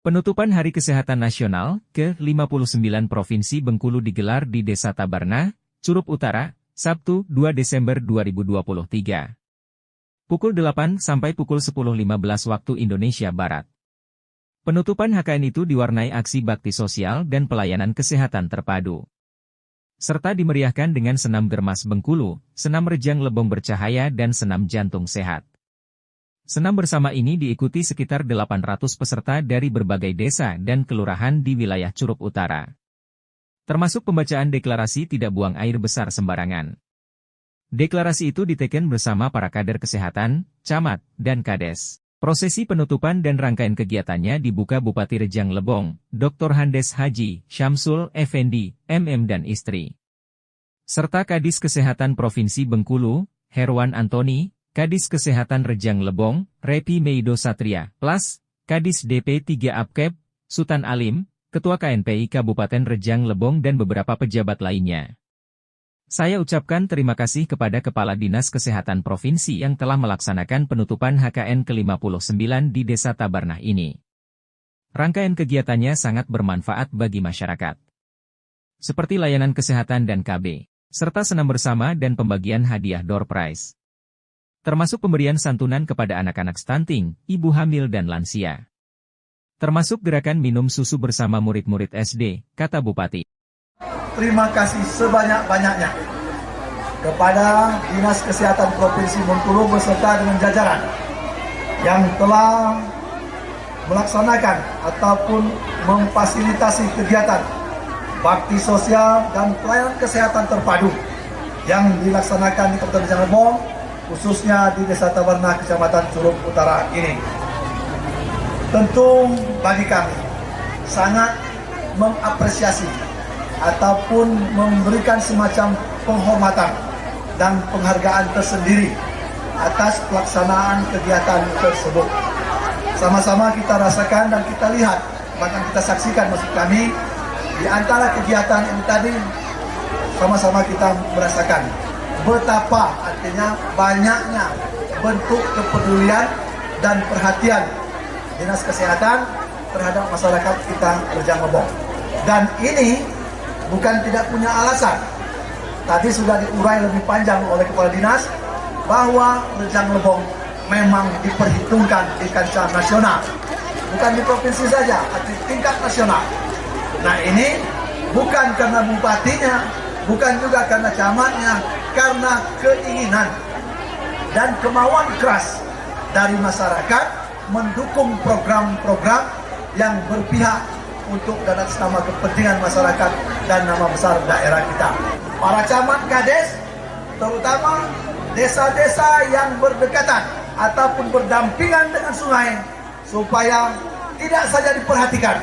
Penutupan Hari Kesehatan Nasional ke-59 Provinsi Bengkulu digelar di Desa Tabarna, Curup Utara, Sabtu 2 Desember 2023. Pukul 8 sampai pukul 10.15 waktu Indonesia Barat. Penutupan HKN itu diwarnai aksi bakti sosial dan pelayanan kesehatan terpadu. Serta dimeriahkan dengan senam Germas Bengkulu, senam Rejang Lebong Bercahaya dan senam Jantung Sehat. Senam bersama ini diikuti sekitar 800 peserta dari berbagai desa dan kelurahan di wilayah Curup Utara. Termasuk pembacaan deklarasi tidak buang air besar sembarangan. Deklarasi itu diteken bersama para kader kesehatan, camat, dan kades. Prosesi penutupan dan rangkaian kegiatannya dibuka Bupati Rejang Lebong, Dr. Handes Haji Syamsul Effendi, MM dan istri. Serta Kadis Kesehatan Provinsi Bengkulu, Herwan Antoni, Kadis Kesehatan Rejang Lebong, Repi Meido Satria, Plus, Kadis DP 3 Apkep, Sutan Alim, Ketua KNPI Kabupaten Rejang Lebong dan beberapa pejabat lainnya. Saya ucapkan terima kasih kepada Kepala Dinas Kesehatan Provinsi yang telah melaksanakan penutupan HKN ke-59 di Desa Tabarnah ini. Rangkaian kegiatannya sangat bermanfaat bagi masyarakat. Seperti layanan kesehatan dan KB, serta senam bersama dan pembagian hadiah door prize. Termasuk pemberian santunan kepada anak-anak stunting, ibu hamil dan lansia. Termasuk gerakan minum susu bersama murid-murid SD, kata Bupati. Terima kasih sebanyak-banyaknya kepada Dinas Kesehatan Provinsi Bengkulu beserta dengan jajaran yang telah melaksanakan ataupun memfasilitasi kegiatan bakti sosial dan pelayanan kesehatan terpadu yang dilaksanakan di Kabupaten Rejang Lebong, khususnya di Desa Tabarna, Kecamatan Curup Utara ini. Tentu bagi kami sangat mengapresiasi ataupun memberikan semacam penghormatan dan penghargaan tersendiri atas pelaksanaan kegiatan tersebut. Sama-sama kita rasakan dan kita lihat, bahkan kita saksikan maksud kami, di antara kegiatan ini tadi sama-sama kita merasakan betapa artinya banyaknya bentuk kepedulian dan perhatian Dinas Kesehatan terhadap masyarakat kita Rejang Lebong. Dan ini bukan tidak punya alasan. Tadi sudah diurai lebih panjang oleh Kepala Dinas bahwa Rejang Lebong memang diperhitungkan di kancah nasional. Bukan di provinsi saja, tapi tingkat nasional. Nah ini bukan karena bupatinya, bukan juga karena camatnya, karena keinginan dan kemauan keras dari masyarakat mendukung program-program yang berpihak untuk dan atas nama kepentingan masyarakat dan nama besar daerah kita. Para camat kades, terutama desa-desa yang berdekatan ataupun berdampingan dengan sungai, supaya tidak saja diperhatikan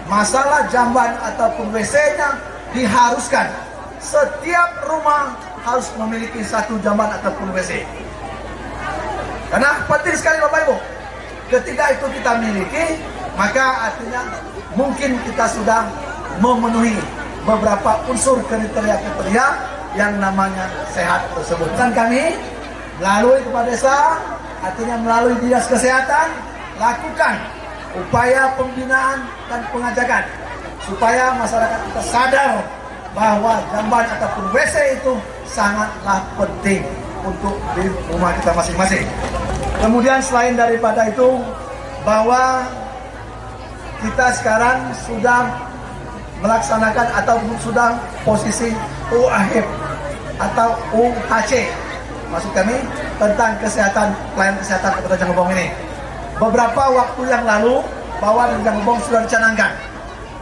masalah jamban ataupun WC-nya, diharuskan setiap rumah harus memiliki satu jamban ataupun WC. Karena penting sekali Bapak Ibu, ketika itu kita miliki, maka artinya mungkin kita sudah memenuhi beberapa unsur kriteria-kriteria yang namanya sehat tersebut. Dan kami melalui kepala desa, artinya melalui Dinas Kesehatan, lakukan upaya pembinaan dan pengajakan supaya masyarakat kita sadar bahwa jamban ataupun WC itu sangatlah penting untuk di rumah kita masing-masing. Kemudian selain daripada itu, bahwa kita sekarang sudah melaksanakan atau sudah posisi UAHIP atau UHC, maksud kami tentang kesehatan, pelayanan kesehatan Kabupaten Rejang Lebong ini. Beberapa waktu yang lalu bahwa Rejang Lebong sudah dicanangkan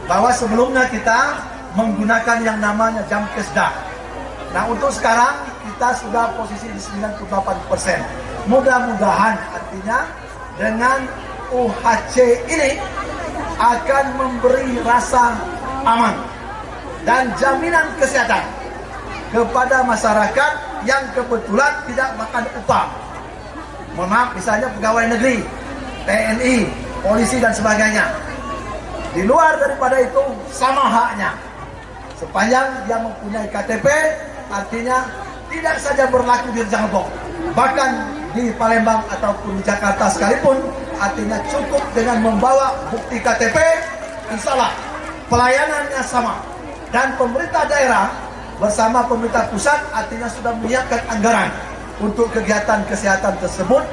bahwa sebelumnya kita menggunakan yang namanya Jamkesda. Nah untuk sekarang kita sudah posisi di 98%. Mudah-mudahan artinya dengan UHC ini akan memberi rasa aman dan jaminan kesehatan kepada masyarakat yang kebetulan tidak makan upah. Mohon maaf, misalnya pegawai negeri, TNI, polisi dan sebagainya. Di luar daripada itu sama haknya. Sepanjang dia mempunyai KTP, artinya tidak saja berlaku di Rejang Lebong, bahkan di Palembang ataupun di Jakarta sekalipun artinya cukup dengan membawa bukti KTP, insya Allah pelayanannya sama. Dan pemerintah daerah bersama pemerintah pusat artinya sudah menyiapkan anggaran untuk kegiatan kesehatan tersebut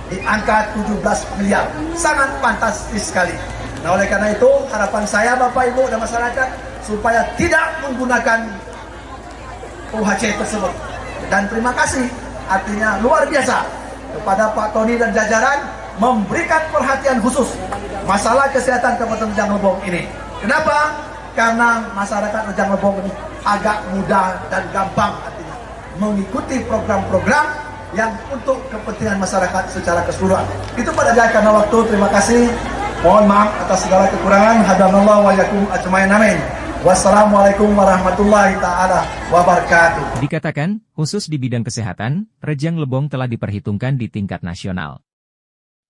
di angka 17 miliar. Sangat fantastis sekali. Nah, oleh karena itu harapan saya Bapak Ibu dan masyarakat supaya tidak menggunakan UHC tersebut. Dan terima kasih artinya luar biasa kepada Pak Tony dan jajaran memberikan perhatian khusus masalah kesehatan Kabupaten Rejang Lebong ini. Kenapa? Karena masyarakat Rejang Lebong ini agak mudah dan gampang artinya mengikuti program-program yang untuk kepentingan masyarakat secara keseluruhan. Itu pada saya karena waktu. Terima kasih. Mohon maaf atas segala kekurangan. Hadanallahu wa yakum ajmain, amin. Wassalamualaikum warahmatullahi ta'ala wabarakatuh. Dikatakan, khusus di bidang kesehatan, Rejang Lebong telah diperhitungkan di tingkat nasional.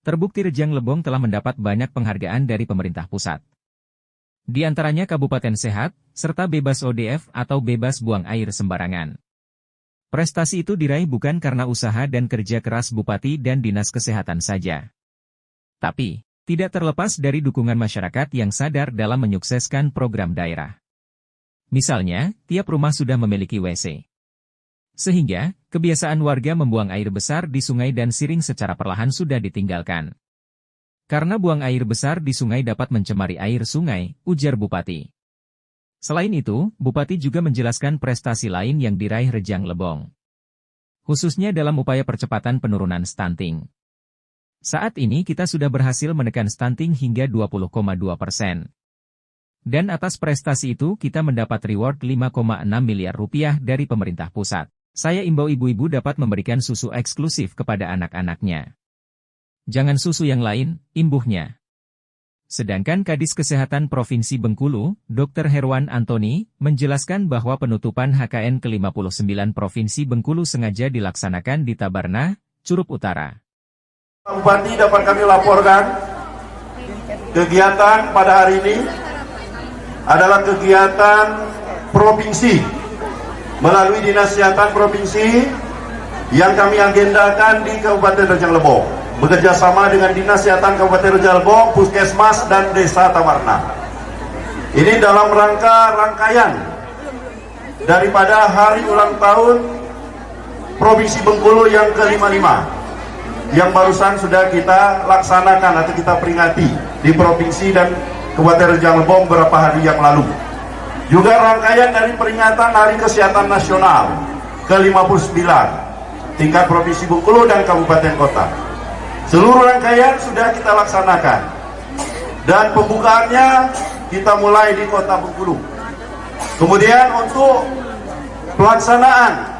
Terbukti Rejang Lebong telah mendapat banyak penghargaan dari pemerintah pusat. Di antaranya Kabupaten Sehat, serta bebas ODF atau bebas buang air sembarangan. Prestasi itu diraih bukan karena usaha dan kerja keras Bupati dan Dinas Kesehatan saja. Tapi, tidak terlepas dari dukungan masyarakat yang sadar dalam menyukseskan program daerah. Misalnya, tiap rumah sudah memiliki WC. Sehingga, kebiasaan warga membuang air besar di sungai dan siring secara perlahan sudah ditinggalkan. Karena buang air besar di sungai dapat mencemari air sungai, ujar Bupati. Selain itu, Bupati juga menjelaskan prestasi lain yang diraih Rejang Lebong. Khususnya dalam upaya percepatan penurunan stunting. Saat ini kita sudah berhasil menekan stunting hingga 20,2%. Dan atas prestasi itu kita mendapat reward 5,6 miliar rupiah dari pemerintah pusat. Saya imbau ibu-ibu dapat memberikan susu eksklusif kepada anak-anaknya. Jangan susu yang lain, imbuhnya. Sedangkan Kadis Kesehatan Provinsi Bengkulu, Dr. Herwan Antoni, menjelaskan bahwa penutupan HKN ke-59 Provinsi Bengkulu sengaja dilaksanakan di Tabarna, Curup Utara. Bupati dapat kami laporkan, kegiatan pada hari ini adalah kegiatan provinsi melalui Dinas Kesehatan Provinsi yang kami agendakan di Kabupaten Rejang Lebong, bekerja sama dengan Dinas Kesehatan Kabupaten Rejang Lebong, Puskesmas dan Desa Tabarna. Ini dalam rangkaian daripada hari ulang tahun Provinsi Bengkulu yang ke-55 yang barusan sudah kita laksanakan atau kita peringati di Provinsi dan Kabupaten Rejang Lebong beberapa hari yang lalu. Juga rangkaian dari peringatan Hari Kesehatan Nasional ke-59 tingkat Provinsi Bengkulu dan Kabupaten Kota. Seluruh rangkaian sudah kita laksanakan. Dan pembukaannya kita mulai di Kota Bengkulu. Kemudian untuk pelaksanaan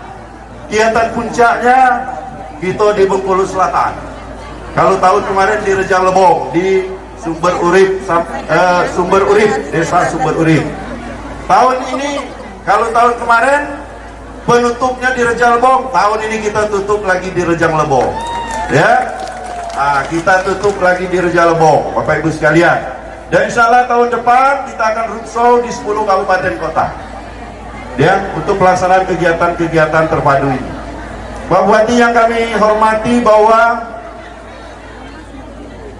kegiatan puncaknya kita di Bengkulu Selatan. Kalau tahun kemarin di Rejang Lebong, di Sumber Urip, Desa Sumber Urip. Tahun ini, kalau tahun kemarin penutupnya di Rejang Lebong, tahun ini kita tutup lagi di Rejang Lebong. Ya, kita tutup lagi di Rejang Lebong, Bapak Ibu sekalian. Dan insya Allah tahun depan kita akan roadshow di 10 kabupaten kota. Ya, untuk pelaksanaan kegiatan-kegiatan terpadu ini. Pak Bupati yang kami hormati, bahwa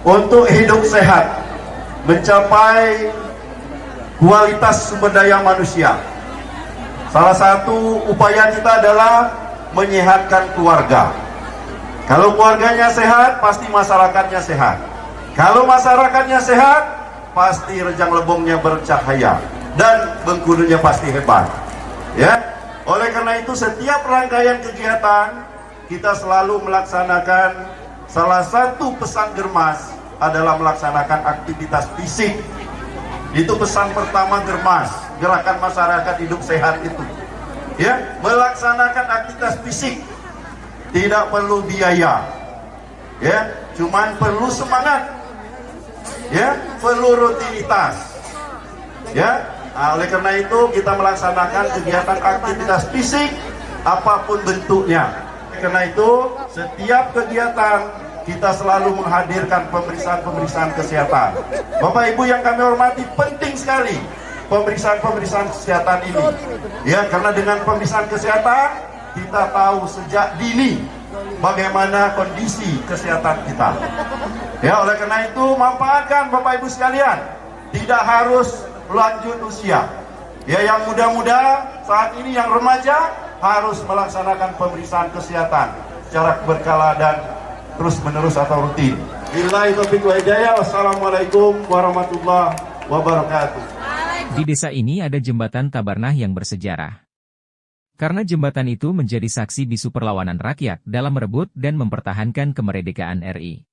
untuk hidup sehat, mencapai kualitas sumber daya manusia, salah satu upaya kita adalah menyehatkan keluarga. Kalau keluarganya sehat, pasti masyarakatnya sehat. Kalau masyarakatnya sehat, pasti Rejang Lebongnya bercahaya dan Bengkulunya pasti hebat. Ya. Oleh karena itu setiap rangkaian kegiatan kita selalu melaksanakan salah satu pesan Germas adalah melaksanakan aktivitas fisik. Itu pesan pertama Germas, gerakan masyarakat hidup sehat itu. Ya, melaksanakan aktivitas fisik. Tidak perlu biaya. Ya, cuman perlu semangat. Ya, perlu rutinitas. Ya. Nah, oleh karena itu kita melaksanakan kegiatan aktivitas fisik apapun bentuknya. Karena itu setiap kegiatan kita selalu menghadirkan pemeriksaan kesehatan. Bapak Ibu yang kami hormati, penting sekali pemeriksaan kesehatan ini. Ya, karena dengan pemeriksaan kesehatan kita tahu sejak dini bagaimana kondisi kesehatan kita. Ya, oleh karena itu manfaatkan Bapak Ibu sekalian. Tidak harus lanjut usia. Ya, yang muda-muda saat ini, yang remaja harus melaksanakan pemeriksaan kesehatan secara berkala dan terus-menerus atau rutin. Billahi taufiq wal hidayah. Wassalamualaikum warahmatullahi wabarakatuh. Di desa ini ada jembatan Tabarnah yang bersejarah. Karena jembatan itu menjadi saksi bisu perlawanan rakyat dalam merebut dan mempertahankan kemerdekaan RI.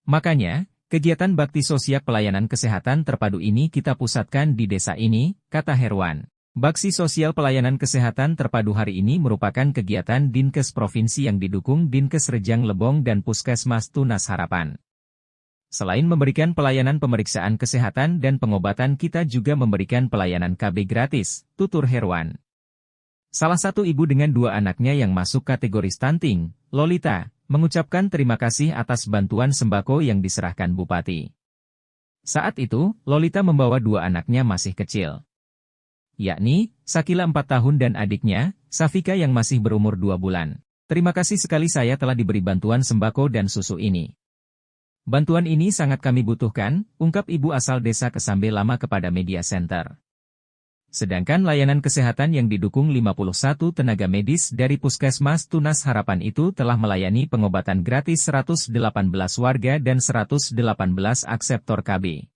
Makanya, kegiatan bakti sosial pelayanan kesehatan terpadu ini kita pusatkan di desa ini, kata Herwan. Bakti sosial pelayanan kesehatan terpadu hari ini merupakan kegiatan Dinkes Provinsi yang didukung Dinkes Rejang Lebong dan Puskesmas Tunas Harapan. Selain memberikan pelayanan pemeriksaan kesehatan dan pengobatan, kita juga memberikan pelayanan KB gratis, tutur Herwan. Salah satu ibu dengan 2 anaknya yang masuk kategori stunting, Lolita, mengucapkan terima kasih atas bantuan sembako yang diserahkan Bupati. Saat itu, Lolita membawa 2 anaknya masih kecil, yakni Sakila 4 tahun dan adiknya, Safika yang masih berumur 2 bulan. Terima kasih sekali saya telah diberi bantuan sembako dan susu ini. Bantuan ini sangat kami butuhkan, ungkap ibu asal desa Kesambe Lama kepada Media Center. Sedangkan layanan kesehatan yang didukung 51 tenaga medis dari Puskesmas Tunas Harapan itu telah melayani pengobatan gratis 118 warga dan 118 akseptor KB.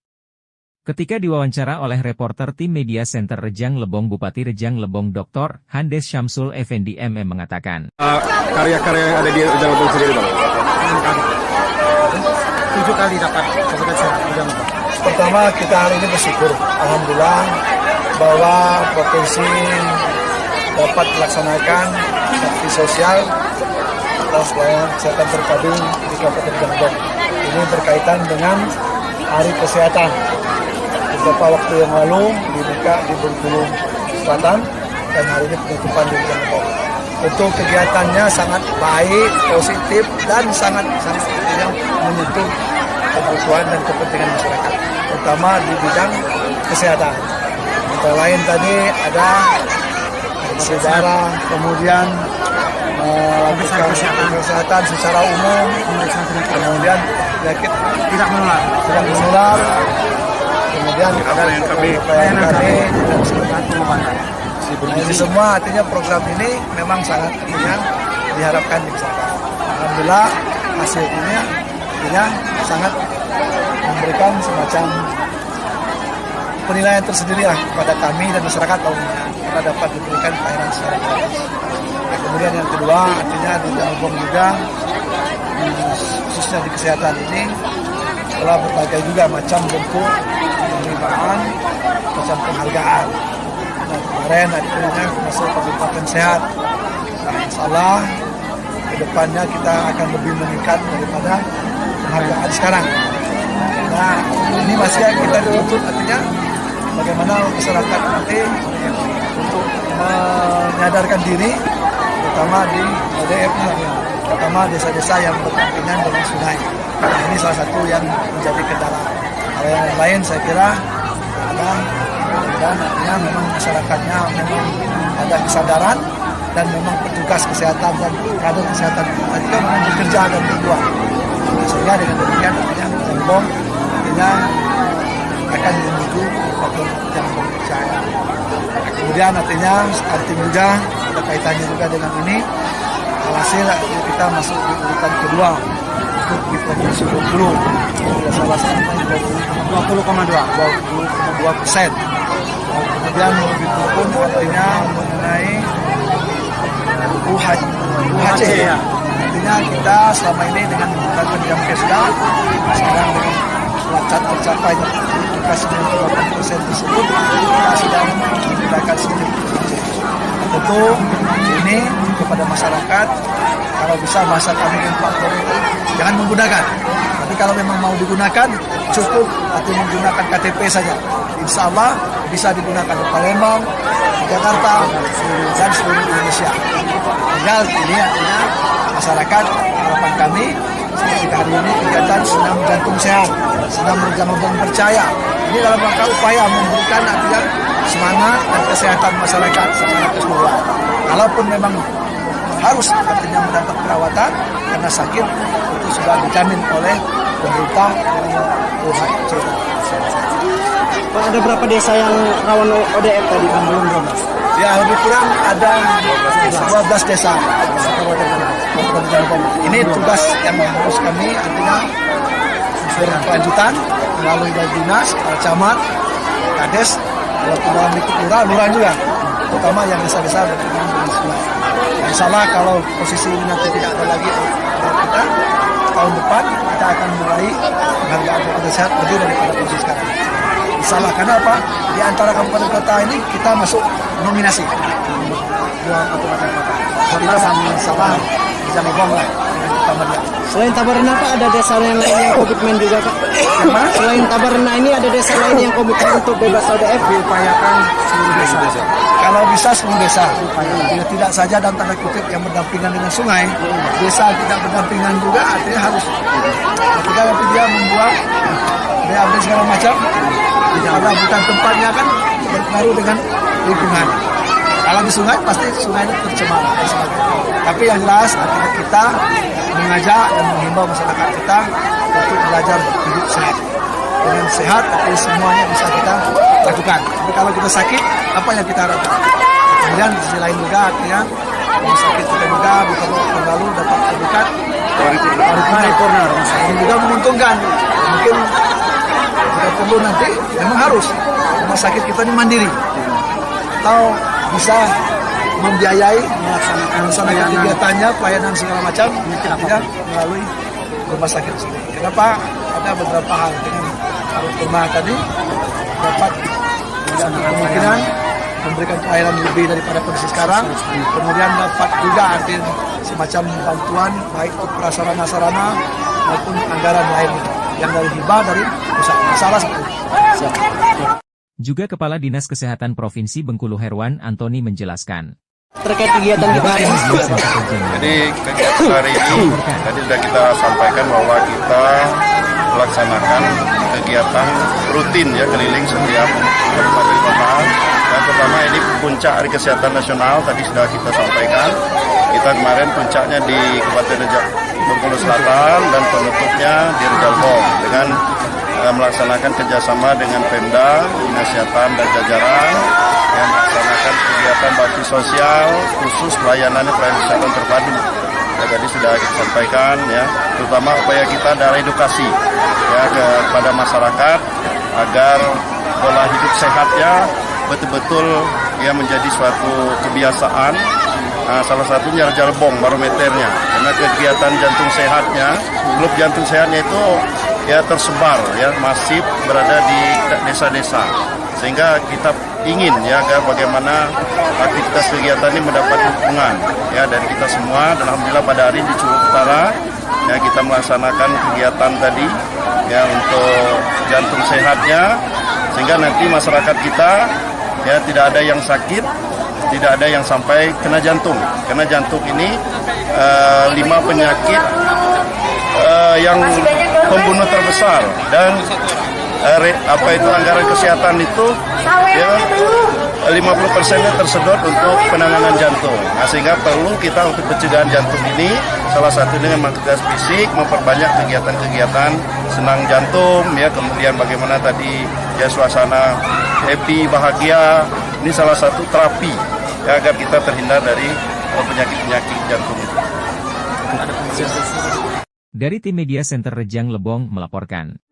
Ketika diwawancara oleh reporter tim Media Center Rejang Lebong, Bupati Rejang Lebong Dr. Handes Syamsul Effendi MM mengatakan, karya-karya yang ada di Rejang Lebong sendiri, Bang? 7 kali dapat pengobatan sehat Rejang Lebong. Pertama, kita hari ini bersyukur, alhamdulillah, bahwa provinsi dapat melaksanakan bakti sosial atas pelayanan kesehatan terpadu di Kabupaten Rejang Lebong. Ini berkaitan dengan Hari Kesehatan. Beberapa waktu yang lalu dibuka di Bengkulu Selatan dan hari ini penutupan di Rejang Lebong. Tentu kegiatannya sangat baik, positif, dan sangat menyentuh kebutuhan dan kepentingan masyarakat, terutama di bidang kesehatan. Antara lain tadi ada darah, kemudian kesehatan secara umum, kemudian penyakit tidak menular, kemudian ada pelayanan KB dan pengobatan. Ini semua artinya program ini memang sangat diharapkan dilaksanakan. Alhamdulillah hasilnya sangat memberikan semacam penilaian tersendiri lah kepada kami dan masyarakat bahwa kita dapat diberikan pelayanan secara gratis. Kemudian yang kedua, artinya di Rejang Lebong juga, khususnya di kesehatan ini, telah berbagai juga macam bentuk penerimaan, macam penghargaan. Dan kemarin artinya masuk Kabupaten Sehat. Nah, insyaallah ke depannya kita akan lebih meningkat daripada penghargaan sekarang. Nah, ini masih kita tuntut artinya bagaimana masyarakat nanti untuk menyadarkan diri, terutama di LDF, terutama desa-desa yang berdampingan dengan sungai. Nah, ini salah satu yang menjadi kendala. Kalau yang lain saya kira ada, dan artinya memang masyarakatnya memang ada kesadaran dan memang petugas kesehatan dan kader kesehatan juga memang bekerja dan berbuat. Sehingga dengan demikian artinya Rejang Lebong artinya akan menuju yang percaya. Kemudian artinya penting juga ada kaitannya juga dengan ini, hasil kita masuk di urutan kedua untuk di Provinsi Bengkulu. Salah satunya 20,2%. Kemudian begitu pun artinya mengenai UHC ya. Artinya kita selama ini dengan menggunakan jam kesda sekarang dengan tercapai kasih 98% tersebut kita sudah menggunakan sistem UHC. Tentu ini kepada masyarakat, kalau bisa bahasa kami yang faktor itu jangan menggunakan. Tapi kalau memang mau digunakan cukup atau menggunakan KTP saja. Insya Allah bisa digunakan di Palembang, di Jakarta, dan seluruh Indonesia. Tinggal ini artinya masyarakat, harapan kami seperti hari ini kegiatan senam jantung sehat, senam Rejang Lebong percaya. Ini dalam rangka upaya memberikan artinya semangat dan kesehatan masyarakat secara keseluruhan. Kalaupun memang harus artinya mendapat perawatan karena sakit, itu sudah dijamin oleh pemerintah Tuhan. Pak, ada berapa desa yang rawan ODF tadi kan belum 12? Ya lebih kurang ada 12 desa. Ini tugas yang harus kami artinya berkelanjutan melalui dari dinas, camat, kades, kalau tidak berikut lurah juga, terutama yang desa-desa berhubungan dengan sungai. Insya Allah kalau posisi ini nanti tidak ada lagi kita, tahun depan kita akan mulai penghargaan kabupaten sehat lebih daripada posisi sekarang. Insya Allah, karena apa? Di antara kabupaten kota ini kita masuk nominasi dua kabupaten kota. Kita sama bisa ngomong lah dengan Tabarna. Selain Tabarna Pak, ada desa yang lain yang komitmen juga Pak? Selain Tabarna ini ada desa lain yang komitmen untuk bebas ODF? Diupayakan seluruh desa. Kalau bisa seluruh desa. Tidak saja dalam tanda kutip yang berdampingan dengan sungai, desa tidak berdampingan juga artinya harus. Ketika nanti dia membuat BAB segala macam, karena bukan tempatnya kan berpengaruh dengan lingkungan. Kalau di sungai pasti sungai itu tercemar. Tapi yang jelas artinya kita mengajak dan menghimbau masyarakat kita untuk belajar hidup sehat. Dengan sehat tapi semuanya bisa kita lakukan. Tapi kalau kita sakit, apa yang kita harapkan? Kemudian di sisi lain juga artinya kalau sakit kita juga bukan tahun lalu dapat predikat paripurna. Ini juga menguntungkan. Mungkin jika perlu nanti memang harus rumah sakit kita ini mandiri atau bisa membiayai melaksanakan kegiatannya, pelayanan segala macam tidak melalui rumah sakit sendiri. Kenapa? Ada beberapa hal dengan rumah tadi dapat kemungkinan memberikan pelayanan lebih daripada kondisi sekarang, kemudian dapat juga artinya semacam bantuan baik untuk prasarana-sarana maupun anggaran lain yang dari hibah dari pusat. Salah seperti itu. Juga Kepala Dinas Kesehatan Provinsi Bengkulu Herwan Antoni menjelaskan. Terkait kegiatan kita hari ini. Jadi kegiatan hari ini tadi sudah kita sampaikan bahwa kita melaksanakan kegiatan rutin ya keliling setiap kabupaten kota. Dan pertama ini puncak Hari Kesehatan Nasional tadi sudah kita sampaikan. Kita kemarin puncaknya di Kabupaten Bengkulu Selatan dan penutupnya di Rejalbong dengan melaksanakan kerjasama dengan Pemda, Dinas Kesehatan dan jajaran yang melaksanakan kegiatan bakti sosial khusus pelayanan kesehatan terpadu. Ya, tadi sudah kita sampaikan ya, terutama upaya kita adalah edukasi ya kepada masyarakat agar pola hidup sehatnya betul-betul ya menjadi suatu kebiasaan. Salah satunya Rejalbong barometernya, karena kegiatan jantung sehatnya, klub jantung sehatnya itu ya tersebar ya masif berada di desa-desa, sehingga kita ingin ya agar bagaimana aktivitas kegiatan ini mendapat dukungan ya dari kita semua. Dan alhamdulillah pada hari ini di Curug Utara ya kita melaksanakan kegiatan tadi ya untuk jantung sehatnya, sehingga nanti masyarakat kita ya tidak ada yang sakit, tidak ada yang sampai kena jantung. Karena jantung ini 5 penyakit yang pembunuh terbesar, dan anggaran kesehatan itu ya 50%-nya tersedot untuk penanganan jantung. Nah, sehingga perlu kita untuk pencegahan jantung ini salah satu dengan aktivitas fisik, memperbanyak kegiatan-kegiatan senang jantung ya, kemudian bagaimana tadi ya suasana happy, bahagia. Ini salah satu terapi ya, agar kita terhindar dari penyakit-penyakit jantung itu. Dari tim Media Center Rejang Lebong melaporkan.